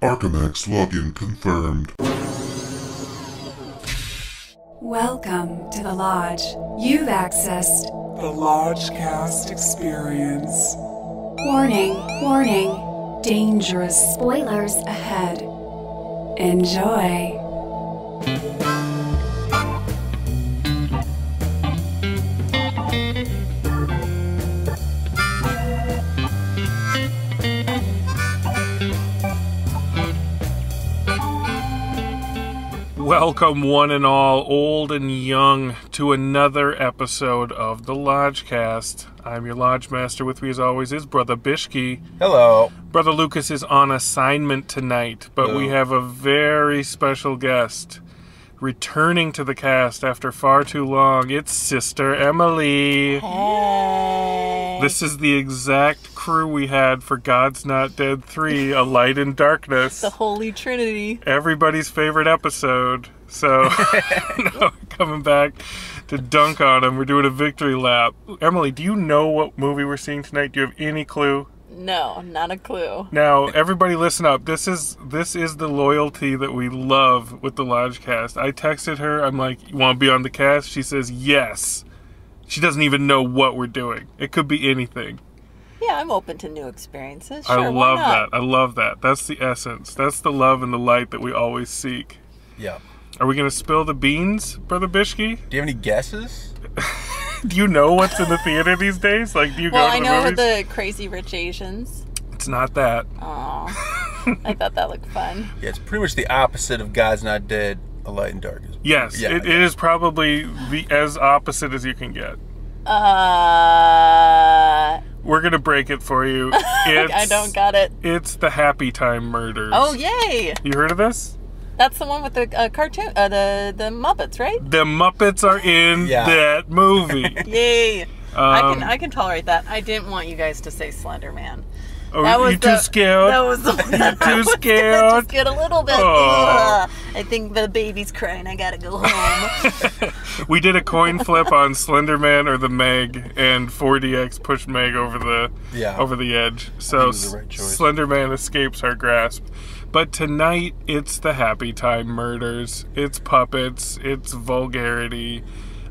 Archimex login confirmed. Welcome to the Lodge. You've accessed the Lodgecast experience. Warning, warning. Dangerous spoilers ahead. Enjoy. Welcome one and all, old and young, to another episode of the Lodgecast. I'm your Lodge Master. With me as always is Brother Bishki. Hello. Brother Lucas is on assignment tonight, but we have a very special guest returning to the cast after far too long. It's Sister Emily. Hey. This is the exact crew we had for God's Not Dead 3, A Light in Darkness. The Holy Trinity. Everybody's favorite episode. So, now coming back to dunk on him. We're doing a victory lap. Emily, do you know what movie we're seeing tonight? Do you have any clue? No, not a clue. Now, everybody listen up. This is the loyalty that we love with the Lodgecast. I texted her. I'm like, you want to be on the cast? She says, yes. She doesn't even know what we're doing. It could be anything. Yeah, I'm open to new experiences. Sure, I love that. I love that. That's the essence. That's the love and the light that we always seek. Yeah. Are we going to spill the beans, Brother Bishki? Do you have any guesses? Do you know what's in the theater these days? Like, do you go to the movies? Well, I know the Crazy Rich Asians. It's not that. Oh, I thought that looked fun. Yeah, it's pretty much the opposite of God's Not Dead, A Light in Darkness. Yes, Yeah, it is probably as opposite as you can get. We're going to break it for you. I don't got it. It's the Happytime Murders. Oh, yay! You heard of this? That's the one with the cartoon, the Muppets, right? The Muppets are in that movie. Yay! I can tolerate that. I didn't want you guys to say Slender Man. Oh, you too scared? That was the You're too scared? Just get a little bit. Oh. I think the baby's crying. I gotta go home. We did a coin flip on Slender Man or the Meg, and 4DX pushed Meg over the edge. So the right choice. Slender Man escapes our grasp. But tonight, it's the Happytime Murders. It's puppets. It's vulgarity.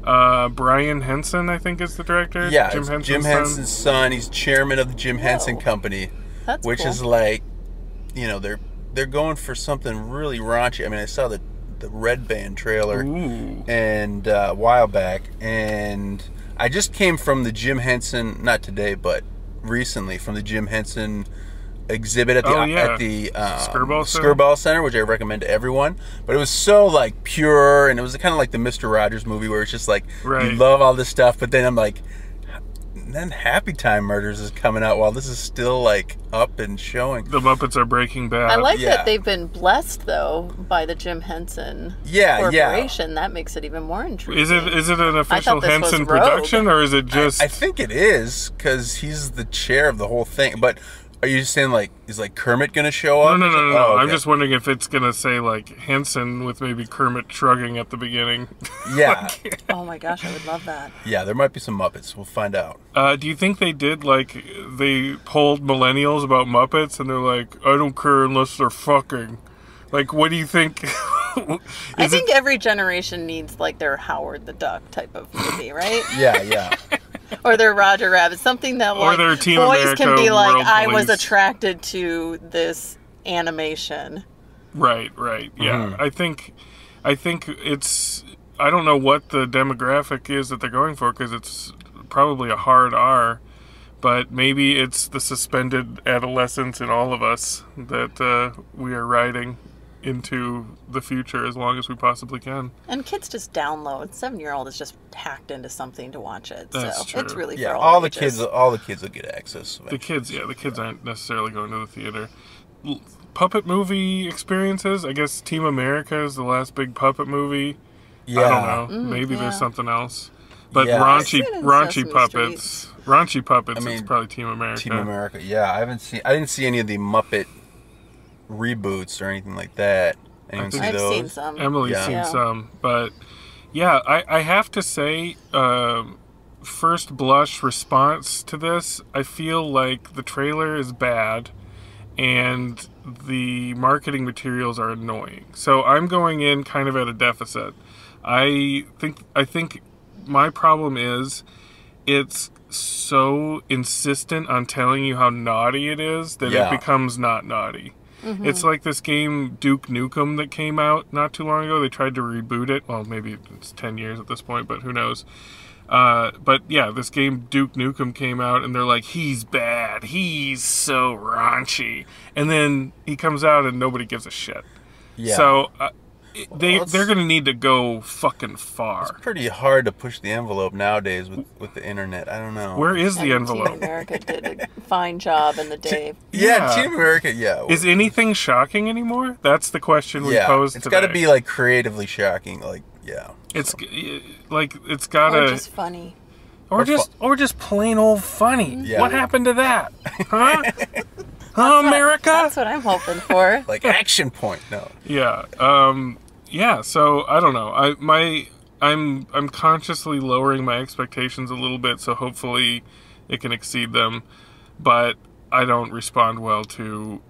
Brian Henson, I think, is the director. Yeah, Jim it's Jim Henson's son. He's chairman of the Jim Henson Company. That's which cool. is like, you know, they're going for something really raunchy. I mean, I saw the Red Band trailer and a while back, and I just came from the Jim Henson, not today, but recently, from the Jim Henson exhibit at the Skirball Center, which I recommend to everyone. But it was so like pure, and it was kind of like the Mr. Rogers movie, where it's just like you love all this stuff, but then I'm like, then Happytime Murders is coming out while this is still like up and showing. The Muppets are Breaking Bad. I like that they've been blessed though by the Jim Henson Corporation. That makes it even more intriguing. Is it an official Henson production, or is it just? I think it is, because he's the chair of the whole thing. But are you saying like, is like Kermit gonna show up? No. Oh, okay. I'm just wondering if it's gonna say like Henson with maybe Kermit shrugging at the beginning. Yeah. Oh my gosh, I would love that. Yeah, there might be some Muppets. We'll find out. Do you think they did like they polled millennials about Muppets and they're like, I don't care unless they're fucking. Like, what do you think? I think every generation needs like their Howard the Duck type of movie, right? Yeah. Or their Roger Rabbit, something that like their Team boys America can be like, World I was Police. attracted to this animation. Right. Yeah. I think it's. I don't know what the demographic is that they're going for, because it's probably a hard R. But maybe it's the suspended adolescence in all of us that we are riding into the future as long as we possibly can. And kids just download. 7-year-old is just hacked into something to watch it. That's so true. It's really Yeah, for all the ages. kids will get access. The kids aren't necessarily going to the theater. Puppet movie experiences, I guess Team America is the last big puppet movie. Yeah. I don't know. Maybe there's something else. But Yeah. raunchy Sesame puppets. Street. Raunchy puppets I mean, is probably Team America. Team America. Yeah, I didn't see any of the Muppet reboots or anything like that. Anyone see I've those? seen some. Emily's seen some, but yeah, I have to say, first blush response to this, I feel like the trailer is bad, and the marketing materials are annoying. So I'm going in kind of at a deficit. I think my problem is it's so insistent on telling you how naughty it is that it becomes not naughty. Mm-hmm. It's like this game Duke Nukem that came out not too long ago. They tried to reboot it. Well, maybe it's 10 years at this point, but who knows. But yeah, this game Duke Nukem came out, and they're like, he's bad. He's so raunchy. And then he comes out, and nobody gives a shit. Yeah. So they're going to need to go fucking far. It's pretty hard to push the envelope nowadays with the internet. I don't know. Where is the envelope? Team America did a fine job in the day. Team America, yeah. Is anything shocking anymore? That's the question we posed today. It's got to be like creatively shocking, like, yeah. It's like it's got to... Or just funny. Or just plain old funny. Yeah. What happened to that? Huh? America? That's what I'm hoping for. Like action point. No. Yeah. Yeah. So I don't know. I'm consciously lowering my expectations a little bit, so hopefully it can exceed them. But I don't respond well to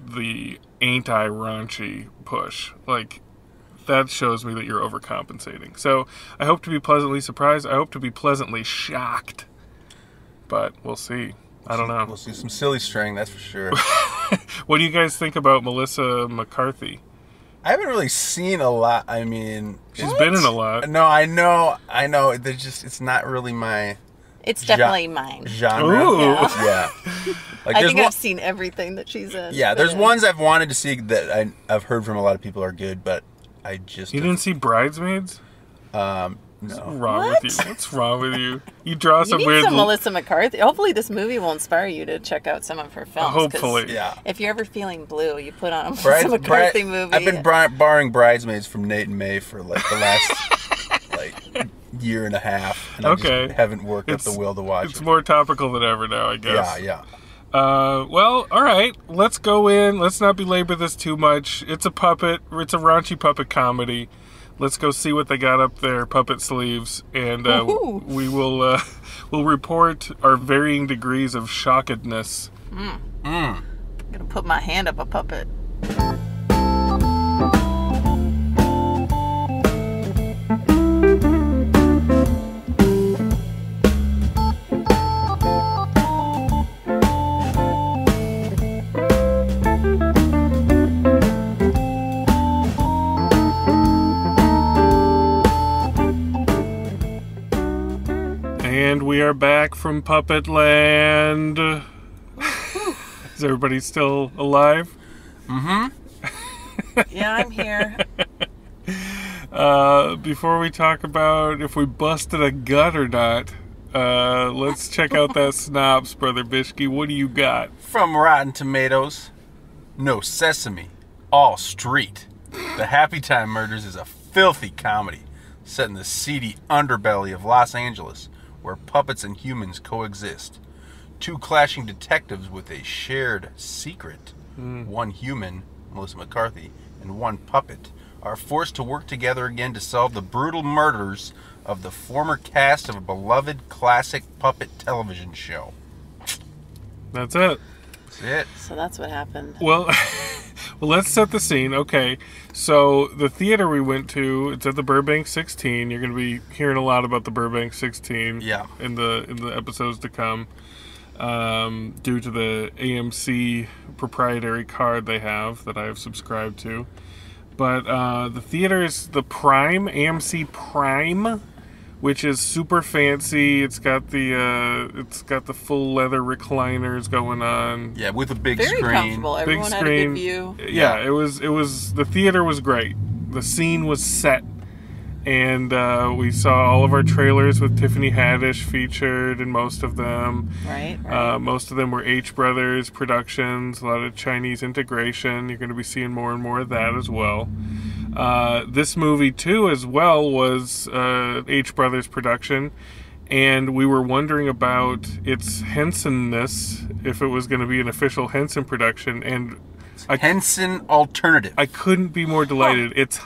the anti-raunchy push. Like, that shows me that you're overcompensating. So I hope to be pleasantly surprised. I hope to be pleasantly shocked. But we'll see. I don't know. We'll see some silly string, that's for sure. What do you guys think about Melissa McCarthy? I haven't really seen a lot. I mean, she's been in a lot. No, I know. It's not really my. It's definitely mine. Genre. Ooh. Yeah. Like, I think I've seen everything that she's in. Yeah, there's ones I've wanted to see that I've heard from a lot of people are good, but I just... You didn't see Bridesmaids? No. What's wrong with you? What's wrong with you? You draw some weird... some Melissa McCarthy. Hopefully this movie will inspire you to check out some of her films. Hopefully. Yeah. If you're ever feeling blue, you put on a Melissa McCarthy movie. I've been borrowing Bridesmaids from Nate and May for like the last year and a half. And I just haven't worked up the will to watch it. It's more topical than ever now, I guess. Yeah. Well, all right. Let's go in. Let's not belabor this too much. It's a puppet. It's a raunchy puppet comedy. Let's go see what they got up their puppet sleeves, and we will we'll report our varying degrees of shockedness. I'm gonna put my hand up a puppet. And we are back from Puppet Land. Is everybody still alive? Mm-hmm. Yeah, I'm here. Before we talk about if we busted a gut or not, let's check out that Synopsis, Brother Bishke. What do you got? From Rotten Tomatoes, no sesame, all street. The Happytime Murders is a filthy comedy set in the seedy underbelly of Los Angeles, where puppets and humans coexist. Two clashing detectives with a shared secret, one human, Melissa McCarthy, and one puppet, are forced to work together again to solve the brutal murders of the former cast of a beloved classic puppet television show. That's it. That's it. So that's what happened. Well, let's set the scene. Okay, so the theater we went to, it's at the Burbank 16. You're going to be hearing a lot about the Burbank 16 in the episodes to come, due to the AMC proprietary card they have that I have subscribed to. But the theater is the Prime, AMC Prime, which is super fancy. It's got the full leather recliners going on. Yeah, with a big Very screen. Comfortable. Everyone had a good view. Yeah, it was the theater was great. The scene was set. And we saw all of our trailers with Tiffany Haddish featured in most of them. Right. Most of them were H Brothers productions, a lot of Chinese integration. You're going to be seeing more and more of that as well. This movie, too, as well, was H Brothers production. And we were wondering about its Henson-ness, if it was going to be an official Henson production. And Henson Alternative. I couldn't be more delighted. It's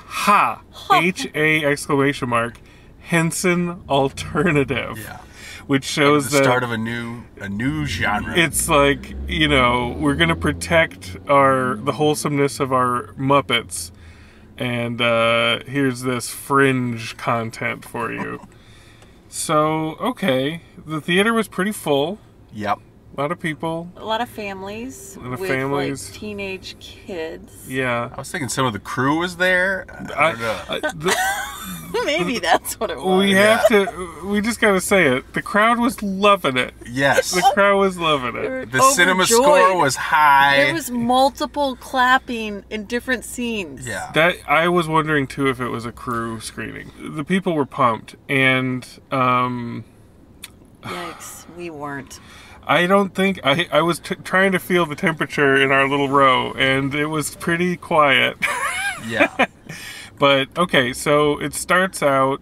H-A exclamation mark, Henson Alternative. Yeah. which shows the start of a new genre. It's like, you know, we're going to protect the wholesomeness of our Muppets, and here's this fringe content for you. So, okay, the theater was pretty full. Yep. A lot of people. A lot of families. A lot of with, families. Like, teenage kids. Yeah. I was thinking some of the crew was there. I don't know. Maybe that's what it was. We just got to say it. The crowd was loving it. Yes. The crowd was loving it. The cinema score was high. There was multiple clapping in different scenes. Yeah. That I was wondering, too, if it was a crew screening. The people were pumped, and... Yikes, we weren't. I don't think... I was trying to feel the temperature in our little row, and it was pretty quiet. Yeah. But, okay, so it starts out...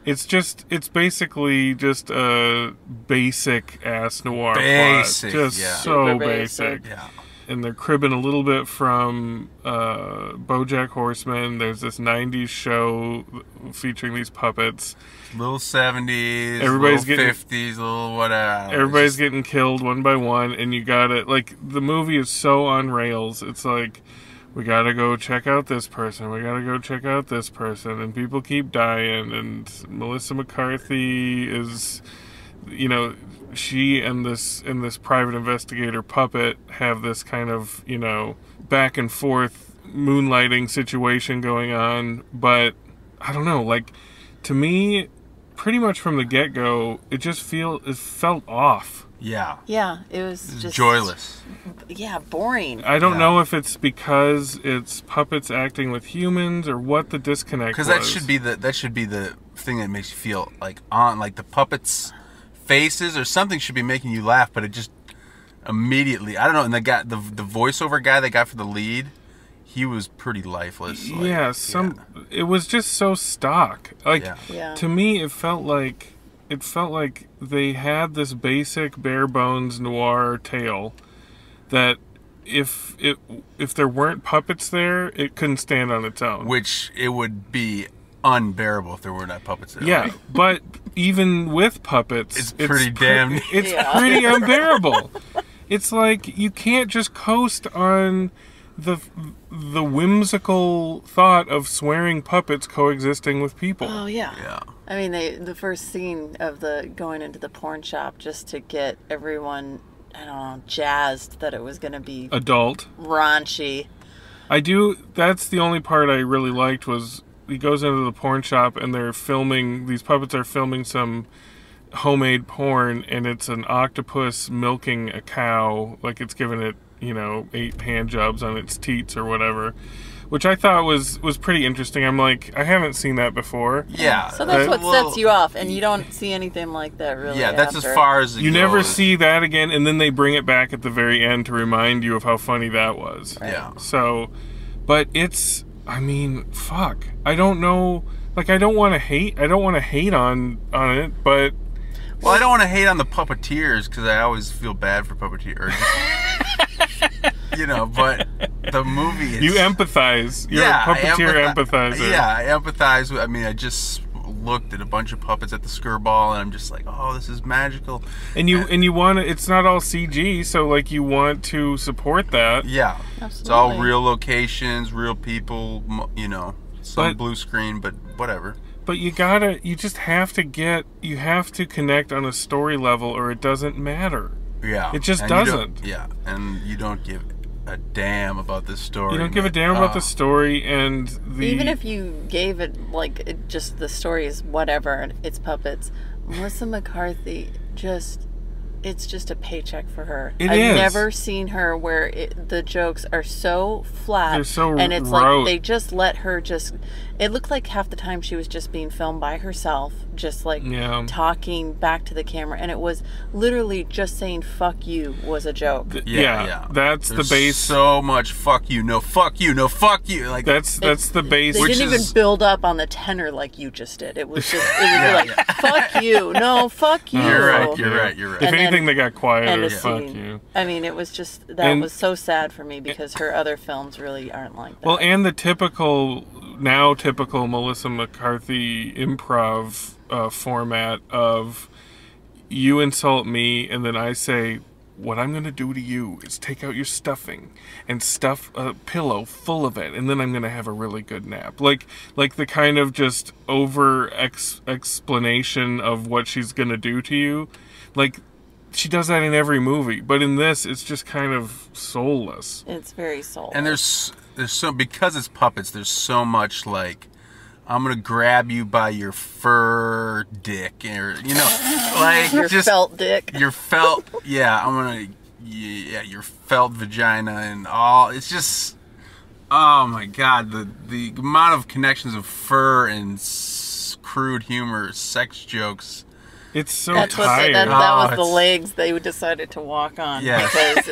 It's basically just a basic-ass noir plot. Just so super basic. Yeah. And they're cribbing a little bit from BoJack Horseman. There's this 90s show featuring these puppets. Little 70s, Everybody's little getting, 50s, little whatever. Everybody's getting killed one by one, and you gotta, like, the movie is so on rails. It's like, we gotta go check out this person, we gotta go check out this person, and people keep dying, and Melissa McCarthy is, you know, she and this private investigator puppet have this kind of, you know, back and forth moonlighting situation going on, but I don't know, like, to me, pretty much from the get-go, it felt off. Yeah, it was just... joyless. Yeah, boring. I don't know if it's because it's puppets acting with humans or what the disconnect was. Because that should be the thing that makes you feel like the puppets' faces or something should be making you laugh, but it just immediately, I don't know, and the voiceover guy they got for the lead, he was pretty lifeless. It was just so stock. Like, Yeah. to me, it felt like they had this basic bare bones noir tale that if there weren't puppets there, it couldn't stand on its own. Which it would be unbearable if there were not puppets there. Yeah, right? but even with puppets, it's pretty pretty unbearable. It's like you can't just coast on the whimsical thought of swearing puppets coexisting with people. Oh, yeah. Yeah. I mean, the first scene of going into the porn shop just to get everyone, I don't know, jazzed that it was going to be... adult. Raunchy. That's the only part I really liked was he goes into the porn shop and these puppets are filming some homemade porn, and it's an octopus milking a cow, like it's giving it, 8 hand jobs on its teats or whatever, which I thought was pretty interesting. I'm like, I haven't seen that before. Yeah. So that's what sets you off, and you don't see anything like that really. Yeah, that's as far as it you goes. never see that again, and then they bring it back at the very end to remind you of how funny that was. Right. Yeah. So, but it's, fuck. I don't know. Like, I don't want to hate on it, but... Well, I don't want to hate on the puppeteers, because I always feel bad for puppeteers. But the movie is... You empathize. You're a puppeteer empathizer. Yeah, I empathize with... I just looked at a bunch of puppets at the Skirball, and I'm just like, oh, this is magical. And you want to... It's not all CG, so, like, you want to support that. Yeah. Absolutely. It's all real locations, real people, some blue screen, but whatever. But you just have to connect on a story level, or it doesn't matter. Yeah. It just doesn't. And you don't give a damn about this story. You don't give a damn about the story, and even if you gave it, just the story is whatever, and it's puppets, Melissa McCarthy it's just a paycheck for her. I've never seen her where the jokes are so flat. They're so and it's rote. like they just let her it looked like half the time she was just being filmed by herself, just talking back to the camera, and it was literally just saying "fuck you" was a joke. Yeah. That's There's the base. So much "fuck you," no "fuck you," no "fuck you." Like that's the base. They didn't even build up on the tenor like you just did. It was just "fuck you," no "fuck you." You're right. If anything, they got quieter. Fuck scene. you. It was just was so sad for me because her other films really aren't like that. Well, and the typical Melissa McCarthy improv format of, you insult me, and then I say, what I'm going to do to you is take out your stuffing and stuff a pillow full of it, and then I'm going to have a really good nap. Like the kind of just explanation of what she's going to do to you. Like, she does that in every movie, but in this, it's just kind of soulless. It's very soulless. And there's so, because it's puppets, there's so much like, I'm gonna grab you by your fur dick, or like your just felt dick. Your felt, your felt vagina and all. It's just, oh my god, the amount of connections of fur and crude humor, sex jokes. It's so That's tired. That was the legs they decided to walk on. Yeah. Because,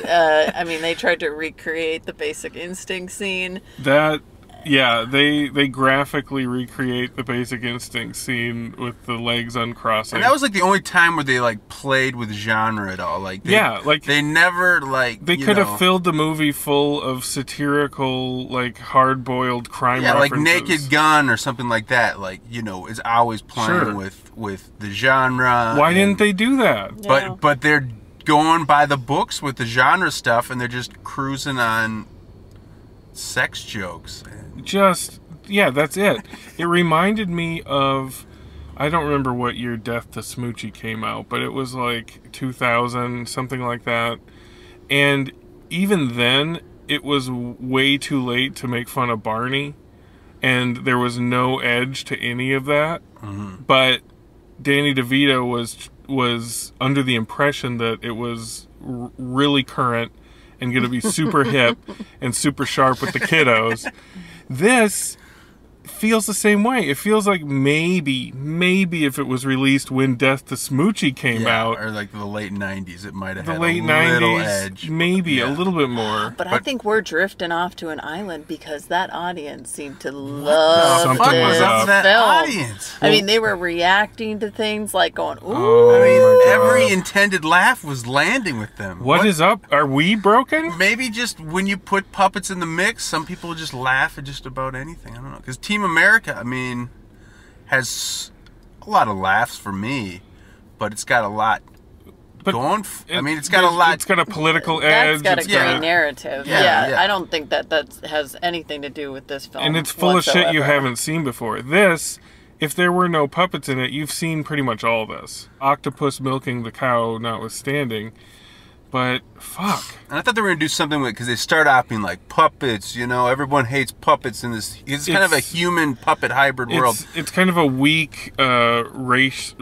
they tried to recreate the Basic Instinct scene. They graphically recreate the Basic Instinct scene with the legs uncrossing. And that was like the only time where they like played with genre at all. Like they never like they could have filled the movie full of satirical, like hard-boiled crime references. Like Naked Gun or something like that. Like is always playing with the genre. Why didn't they do that? But they're going by the books with the genre stuff, and they're just cruising on sex jokes. That's it. It reminded me of, I don't remember what year Death to Smoochie came out, but it was like 2000, something like that. And even then, it was way too late to make fun of Barney, and there was no edge to any of that. Mm-hmm. But Danny DeVito was under the impression that it was really current and going to be super hip and super sharp with the kiddos. This feels the same way. It feels like maybe if it was released when Death to Smoochie came out, or like the late 90s, it might have the had late a 90s, little edge. Maybe a little bit more. But I think we're drifting off to an island because that audience seemed to love Something was this up. That film. audience. I mean, they were reacting to things like going, ooh. Every intended laugh was landing with them. What is up? Are we broken? Maybe just when you put puppets in the mix, some people just laugh at just about anything. I don't know. Because Team America, has a lot of laughs for me, but it's got a lot going. It's got a lot. It's got a political edge. That's got a narrative. Yeah. I don't think that has anything to do with this film. And it's full of shit you haven't seen before. This, if there were no puppets in it, you've seen pretty much all this. Octopus milking the cow notwithstanding. But, fuck. And I thought they were going to do something with, because they start off being like, puppets, everyone hates puppets in this. It's kind of a human puppet hybrid world. It's kind of a weak race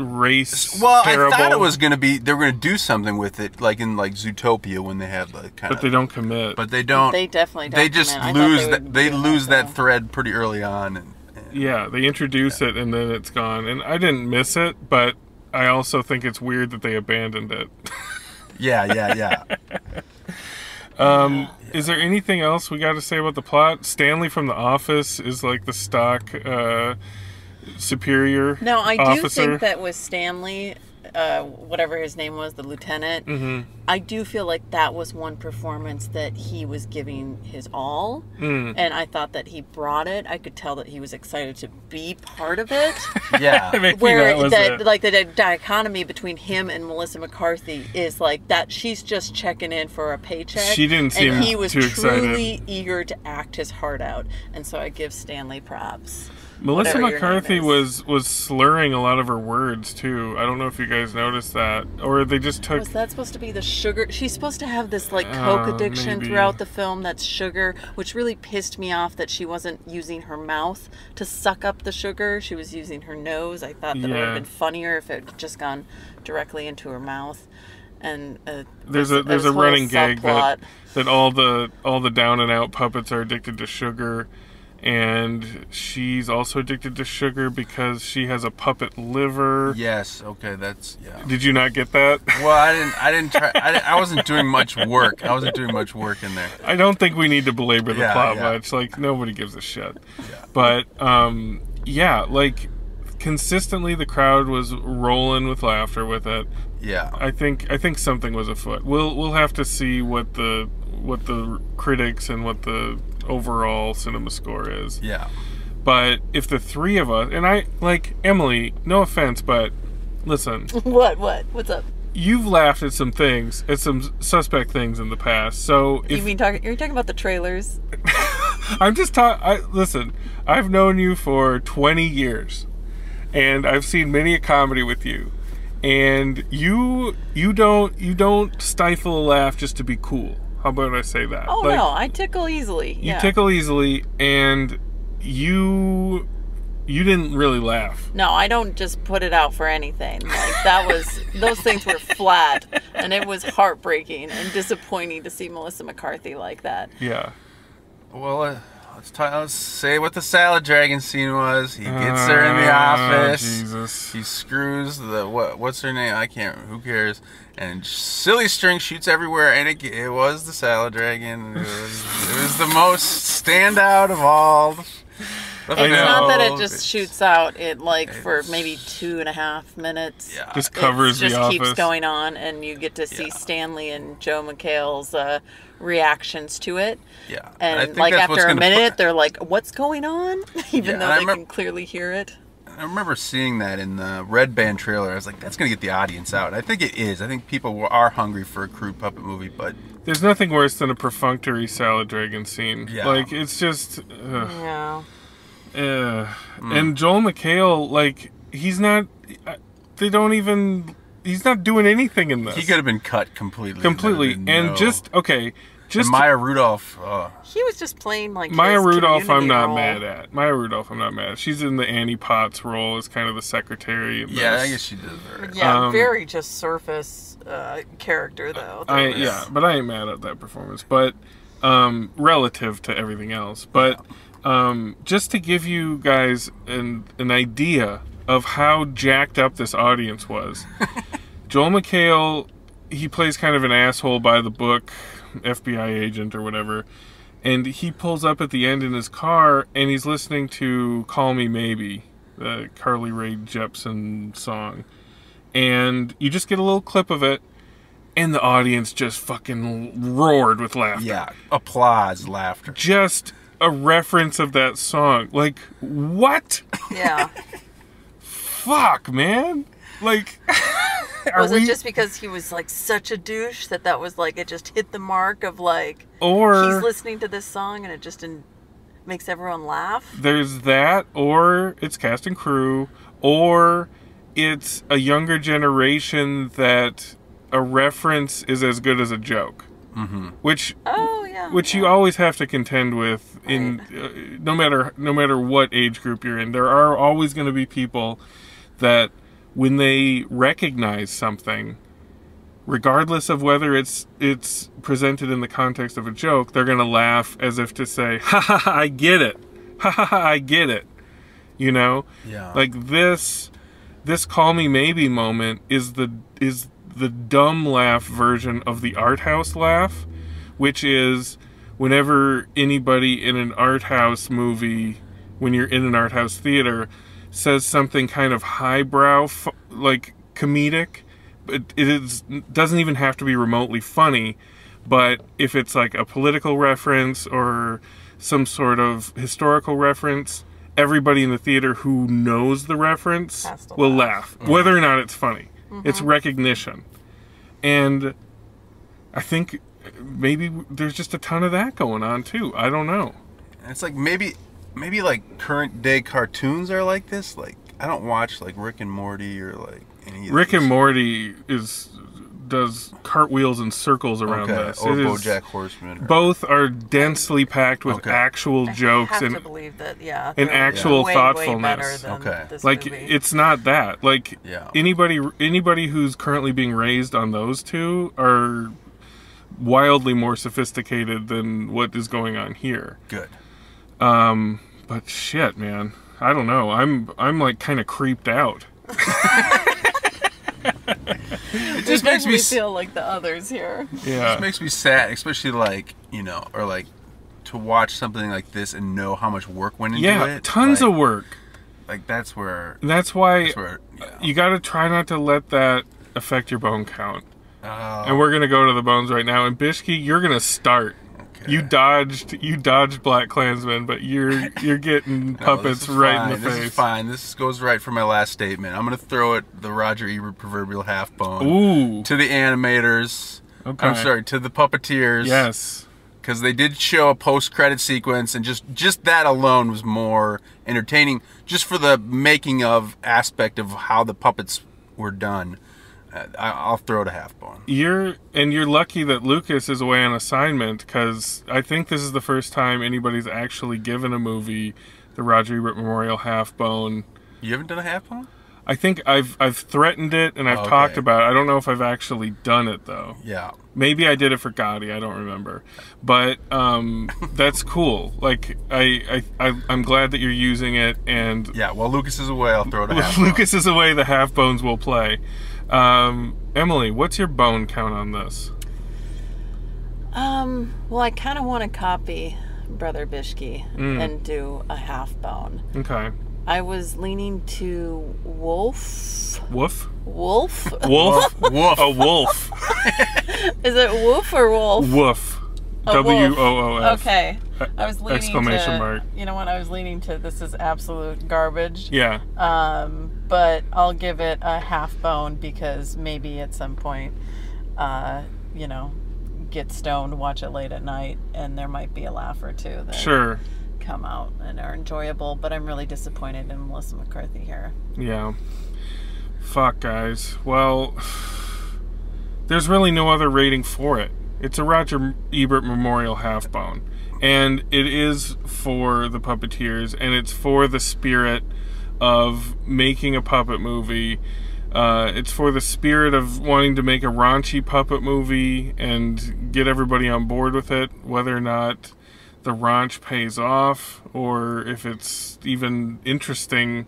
Well, parable. I thought it was going to be, they were going to do something with it, like in like Zootopia when they have the kind of. But they don't commit. But they don't. They definitely don't. They just lose that thread pretty early on. Yeah, they introduce it and then it's gone. And I didn't miss it, but I also think it's weird that they abandoned it. Yeah. Is there anything else we got to say about the plot? Stanley from The Office is like the stock superior No, I do officer. think that with Stanley, whatever his name was, the lieutenant, I do feel like that was one performance that he was giving his all. And I thought that he brought it. I could tell that he was excited to be part of it. Yeah. Where the dichotomy between him and Melissa McCarthy is like that she's just checking in for a paycheck. She didn't seem and he was too truly excited. eager to act his heart out. And so I give Stanley props. Melissa Whatever your McCarthy name is. was slurring a lot of her words too. I don't know if you guys noticed that, or they just took. Was that supposed to be the sugar? She's supposed to have this like coke addiction maybe. throughout the film. That's sugar, which really pissed me off that she wasn't using her mouth to suck up the sugar. She was using her nose. I thought that it would have been funnier if it had just gone directly into her mouth. And there's a running gag that all the down and out puppets are addicted to sugar. And she's also addicted to sugar because she has a puppet liver. Yes. Okay. That's Did you not get that? Well, I didn't try. I wasn't doing much work. I wasn't doing much work in there. I don't think we need to belabor the plot much. Like nobody gives a shit. Yeah. But like consistently the crowd was rolling with laughter with it. Yeah. I think something was afoot. We'll have to see what the critics and what the overall cinema score is. Yeah. But if the three of us, and I like Emily, no offense, but listen. What's up? You've laughed at some things, at some suspect things in the past. So if You're talking about the trailers? I'm just listen, I've known you for 20 years, and I've seen many a comedy with you, and you don't stifle a laugh just to be cool. How about I say that? Oh, no, I tickle easily. You tickle easily, and you didn't really laugh. No, I don't just put it out for anything. Like, those things were flat, and it was heartbreaking and disappointing to see Melissa McCarthy like that. Yeah. Well, let's say what the salad dragon scene was. He gets her in the office. Jesus. He screws what's her name? I can't. Who cares? And silly string shoots everywhere, and it was the salad dragon. It was the most standout of all. It's not that it just shoots out. It for maybe 2.5 minutes. Yeah. Just covers the office. Just keeps going on, and you get to see Stanley and Joe McHale's reactions to it. Yeah. And after a minute, they're like, "What's going on?" Even though they can clearly hear it. I remember seeing that in the Red Band trailer. I was like, that's going to get the audience out. And I think it is. I think people are hungry for a crude puppet movie, but... There's nothing worse than a perfunctory salad dragon scene. Yeah. It's just... Yeah. And Joel McHale, he's not... They don't even... He's not doing anything in this. He could have been cut completely. And just... Okay... And Maya Rudolph. He was just playing Maya Rudolph. I'm not role. mad at Maya Rudolph. I'm not mad at. She's in the Annie Potts role as kind of the secretary. Yeah, I guess she did. Yeah, very just surface character though. But I ain't mad at that performance. But relative to everything else. But just to give you guys an idea of how jacked up this audience was, Joel McHale, he plays kind of an asshole by the book. FBI agent or whatever, and he pulls up at the end in his car and he's listening to Call Me Maybe, the Carly Rae Jepsen song, and you just get a little clip of it and the audience just fucking roared with laughter. Yeah, applause, laughter. Just a reference of that song. Like, what? Yeah. Fuck, man. Was it just because he was such a douche that was it just hit the mark of or he's listening to this song and it just makes everyone laugh? There's that, or it's cast and crew, or it's a younger generation that a reference is as good as a joke. Mm-hmm. Which you always have to contend with in no matter what age group you're in. There are always going to be people that when they recognize something, regardless of whether it's presented in the context of a joke, they're going to laugh as if to say, "Ha ha ha, I get it. Ha ha ha, I get it." You know? Yeah. This Call Me Maybe moment is the dumb laugh version of the art house laugh, which is whenever anybody in an art house movie, when you're in an art house theater, says something kind of highbrow, comedic, but doesn't even have to be remotely funny. But if it's a political reference or some sort of historical reference, everybody in the theater who knows the reference will laugh, whether or not it's funny. Mm-hmm. It's recognition. And I think maybe there's just a ton of that going on too. I don't know. It's maybe current day cartoons are like this. I don't watch Rick and Morty or any of Rick these. and Morty does cartwheels and circles around this. Or BoJack Horseman. Both are densely packed with actual jokes I have and to believe that, and actual thoughtfulness. Way better than this movie. It's not that. Anybody who's currently being raised on those two are wildly more sophisticated than what is going on here. Good. But shit, man, I don't know. I'm kind of creeped out. It just makes me feel like the others here. Yeah, it just makes me sad, especially to watch something like this and know how much work went into it. Yeah, tons of work. That's why you got to try not to let that affect your bone count. And we're gonna go to the bones right now. And Bishki, you're gonna start. Okay. You dodged Black Klansman, but you're getting puppets right in the face. This is fine. This goes right for my last statement. I'm going to throw it the Roger Ebert proverbial half bone. Ooh. To the animators. Okay. I'm sorry, to the puppeteers. Yes. Because they did show a post-credit sequence, and just that alone was more entertaining, just for the making of aspect of how the puppets were done. I'll throw it a half bone. You're lucky that Lucas is away on assignment, because I think this is the first time anybody's actually given a movie the Roger Ebert Memorial half bone. You haven't done a half bone? I think I've threatened it and I've talked about it. I don't know if I've actually done it though. Yeah. Maybe I did it for Gotti. I don't remember. But that's cool. Like I'm glad that you're using it. And yeah. While Lucas is away, I'll throw it a half bone. Lucas is away. The half bones will play. Emily, what's your bone count on this? Well, I kind of want to copy Brother Bishke and do a half bone. Okay. I was leaning to wolf. Woof? Wolf? Wolf? Woof. A wolf. Is it woof or wolf? Woof. A W-O-O-F. Okay. I was leaning Exclamation mark. You know what? I was leaning to this is absolute garbage. Yeah. But I'll give it a half bone because maybe at some point, get stoned, watch it late at night, and there might be a laugh or two that Sure. come out and are enjoyable. But I'm really disappointed in Melissa McCarthy here. Yeah. Fuck, guys. Well, there's really no other rating for it. It's a Roger Ebert Memorial half bone. And it is for the puppeteers, and it's for the spirit of making a puppet movie. It's for the spirit of wanting to make a raunchy puppet movie and get everybody on board with it, whether or not the raunch pays off or if it's even interesting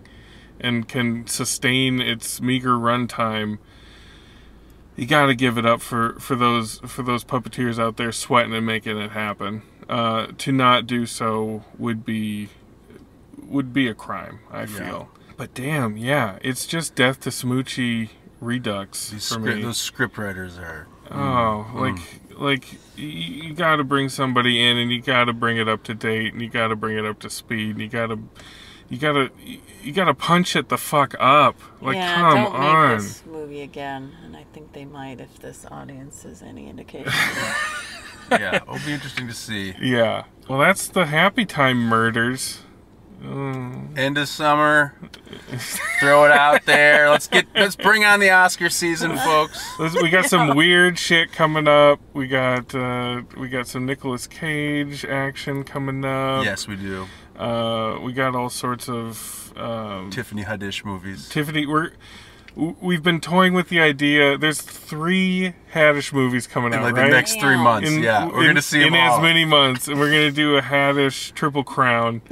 and can sustain its meager runtime. You gotta give it up for those puppeteers out there sweating and making it happen. To not do so would be a crime, I feel. But damn, yeah, it's just Death to Smoochie Redux for me. Those script writers are. Like you got to bring somebody in, and you got to bring it up to date, and you got to bring it up to speed, and you got to punch it the fuck up. Like, yeah, come don't on. make this movie again, and I think they might if this audience is any indication. Yeah, it'll be interesting to see. Yeah. Well, that's the Happytime Murders. End of summer. Throw it out there. Let's bring on the Oscar season, folks. We got some weird shit coming up. We got some Nicolas Cage action coming up. Yes, we do. We got all sorts of Tiffany Haddish movies. We've been toying with the idea. There's 3 Haddish movies coming out, like right? The next 3 months. We're gonna see them all in as many months, and we're gonna do a Haddish Triple Crown.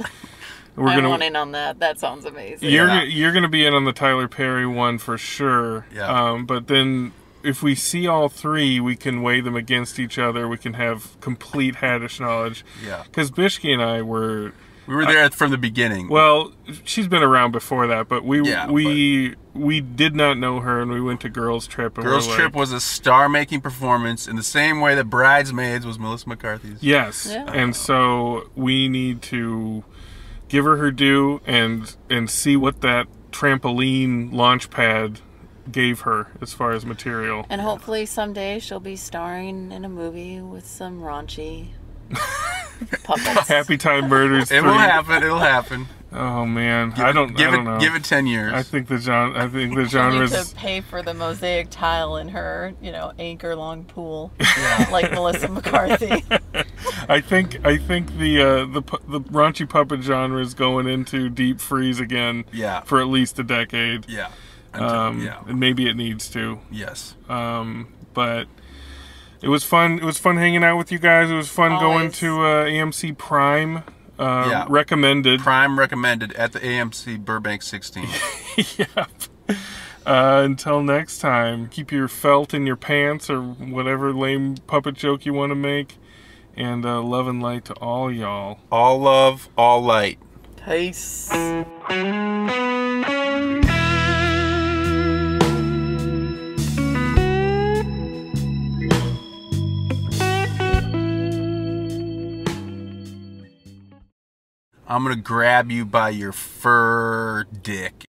I want in on that. That sounds amazing. You're gonna be in on the Tyler Perry one for sure. Yeah. But then if we see all 3, we can weigh them against each other. We can have complete Haddish knowledge. Yeah. Because Bishke and I were. We were there from the beginning. Well, she's been around before that, but we did not know her, and we went to Girls Trip. And Girls Trip was a star-making performance in the same way that Bridesmaids was Melissa McCarthy's. Yes, yeah. And so we need to give her due and see what that trampoline launch pad gave her as far as material. And hopefully someday she'll be starring in a movie with some raunchy puppets. Happytime Murders 3. It will happen. It'll happen. Oh man, I don't know. Give it 10 years. I think the I genre's. need to pay for the mosaic tile in her, acre-long pool, like Melissa McCarthy. I think the raunchy puppet genre is going into deep freeze again. Yeah. For at least a decade. Yeah. And maybe it needs to. Yes. But it was fun. It was fun hanging out with you guys. It was fun going to AMC Prime. Recommended. Prime recommended at the AMC Burbank 16. Yep. Until next time, keep your felt in your pants or whatever lame puppet joke you want to make. And love and light to all y'all. All love, all light. Peace. I'm gonna grab you by your fur dick.